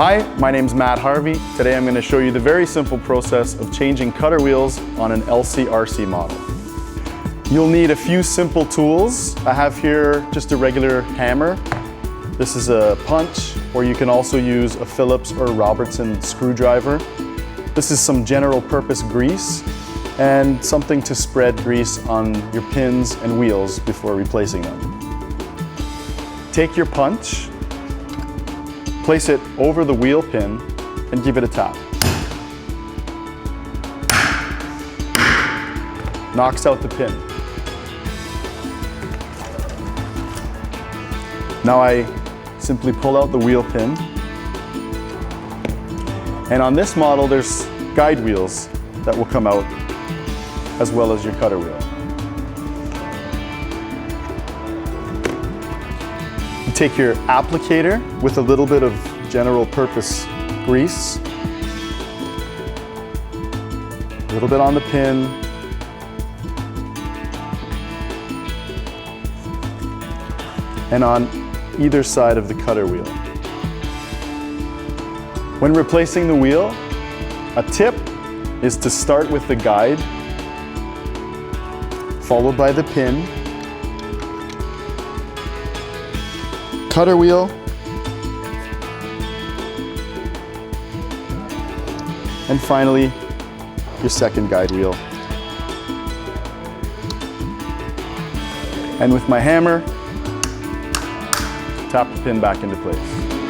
Hi, my name's Matt Harvey. Today I'm going to show you the very simple process of changing cutter wheels on an LCRC model. You'll need a few simple tools. I have here just a regular hammer. This is a punch, or you can also use a Phillips or Robertson screwdriver. This is some general purpose grease and something to spread grease on your pins and wheels before replacing them. Take your punch, place it over the wheel pin and give it a tap. Knocks out the pin. Now I simply pull out the wheel pin. And on this model, there's guide wheels that will come out as well as your cutter wheel. You take your applicator with a little bit of general purpose grease, a little bit on the pin, and on either side of the cutter wheel. When replacing the wheel, a tip is to start with the guide, followed by the pin, cutter wheel, and finally your second guide wheel. And with my hammer, tap the pin back into place.